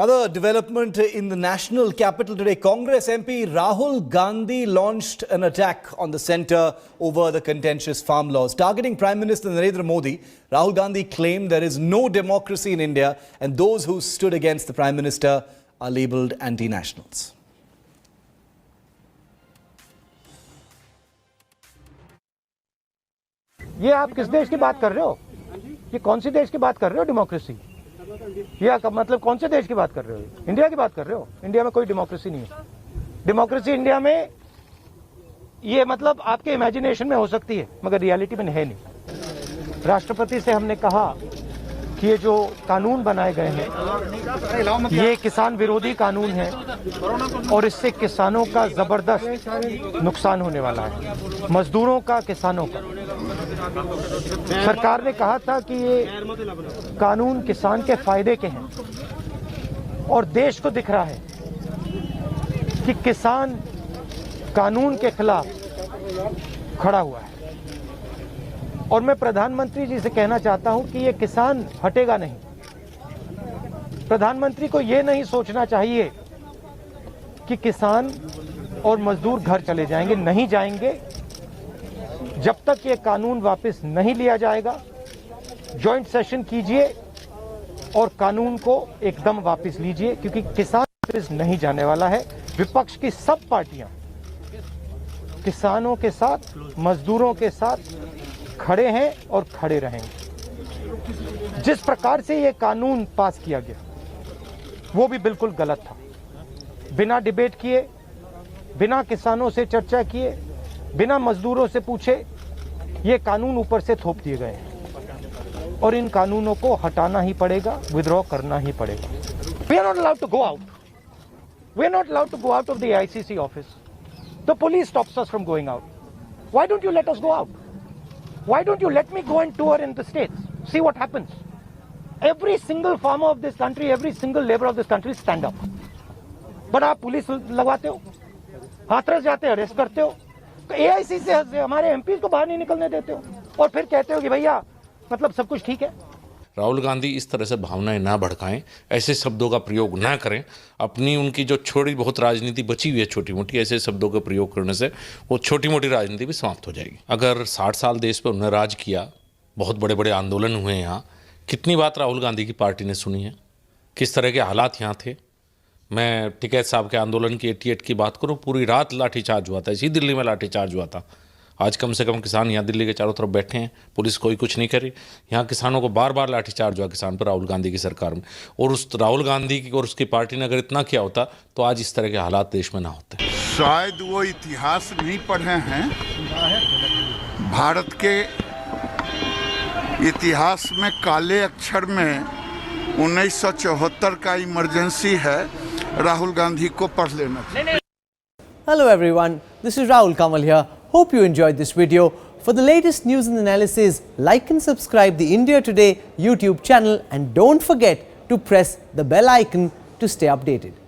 Another development in the national capital today. Congress MP Rahul Gandhi launched an attack on the centre over the contentious farm laws. Targeting Prime Minister Narendra Modi, Rahul Gandhi claimed there is no democracy in India and those who stood against the Prime Minister are labelled anti-nationals. ये आप किस देश की बात कर रहे हो? ये कौन सी देश की बात कर रहे हो? डेमोक्रेसी ये मतलब कौन से देश की बात कर रहे हो? इंडिया की बात कर रहे हो? इंडिया में कोई डेमोक्रेसी नहीं है। डेमोक्रेसी इंडिया में ये मतलब आपके इमेजिनेशन में हो सकती है मगर रियलिटी में है नहीं। राष्ट्रपति से हमने कहा कि ये जो कानून बनाए गए हैं ये किसान विरोधी कानून है और इससे किसानों का जबरदस्त नुकसान होने वाला है, मजदूरों का, किसानों का। सरकार ने कहा था कि ये कानून किसान के फायदे के हैं और देश को दिख रहा है कि किसान कानून के खिलाफ खड़ा हुआ है। और मैं प्रधानमंत्री जी से कहना चाहता हूं कि ये किसान हटेगा नहीं। प्रधानमंत्री को ये नहीं सोचना चाहिए कि किसान और मजदूर घर चले जाएंगे, नहीं जाएंगे जब तक ये कानून वापस नहीं लिया जाएगा। जॉइंट सेशन कीजिए और कानून को एकदम वापस लीजिए क्योंकि किसान वापस नहीं जाने वाला है। विपक्ष की सब पार्टियां किसानों के साथ, मजदूरों के साथ खड़े हैं और खड़े रहेंगे। जिस प्रकार से ये कानून पास किया गया वो भी बिल्कुल गलत था। बिना डिबेट किए, बिना किसानों से चर्चा किए, बिना मजदूरों से पूछे ये कानून ऊपर से थोप दिए गए हैं और इन कानूनों को हटाना ही पड़ेगा, विथड्रॉ करना ही पड़ेगा। We are not allowed to go out. We are not allowed to go out of the ICC office. The police stops us from going out. Why don't you let us go out? Why don't you let me go and tour in the states? See what happens. Every single farmer of this country, every single labor of this country stand up. But आप police लगवाते हो, हाथरस जाते हो, arrest करते हो, तो AIC से हमारे एमपी को बाहर नहीं निकलने देते हो और फिर कहते हो कि भैया मतलब सब कुछ ठीक है। राहुल गांधी इस तरह से भावनाएं ना भड़काएं, ऐसे शब्दों का प्रयोग ना करें। अपनी उनकी जो छोटी बहुत राजनीति बची हुई है छोटी मोटी, ऐसे शब्दों का प्रयोग करने से वो छोटी मोटी राजनीति भी समाप्त हो जाएगी। अगर 60 साल देश पर उन्होंने राज किया, बहुत बड़े बड़े आंदोलन हुए यहाँ, कितनी बात राहुल गांधी की पार्टी ने सुनी है? किस तरह के हालात यहाँ थे? मैं टिकैत साहब के आंदोलन की 88 की बात करूँ, पूरी रात लाठीचार्ज हुआ था, इसी दिल्ली में लाठीचार्ज हुआ था। आज कम से कम किसान यहाँ दिल्ली के चारों तरफ बैठे हैं, पुलिस कोई कुछ नहीं करी। यहाँ किसानों को बार बार लाठीचार्ज हुआ किसान पर राहुल गांधी की सरकार में। और उस राहुल गांधी की और उसकी पार्टी ने अगर इतना किया होता तो आज इस तरह के हालात देश में ना होते। शायद वो इतिहास नहीं पढ़े हैं। भारत के इतिहास में काले अक्षर में 1974 का इमरजेंसी है, राहुल गांधी को पढ़ लेना चाहिए। Hello everyone, this is Rahul Kamal here. Hope you enjoyed this video. For the latest news and analysis, like and subscribe the India Today YouTube channel and don't forget to press the bell icon to stay updated.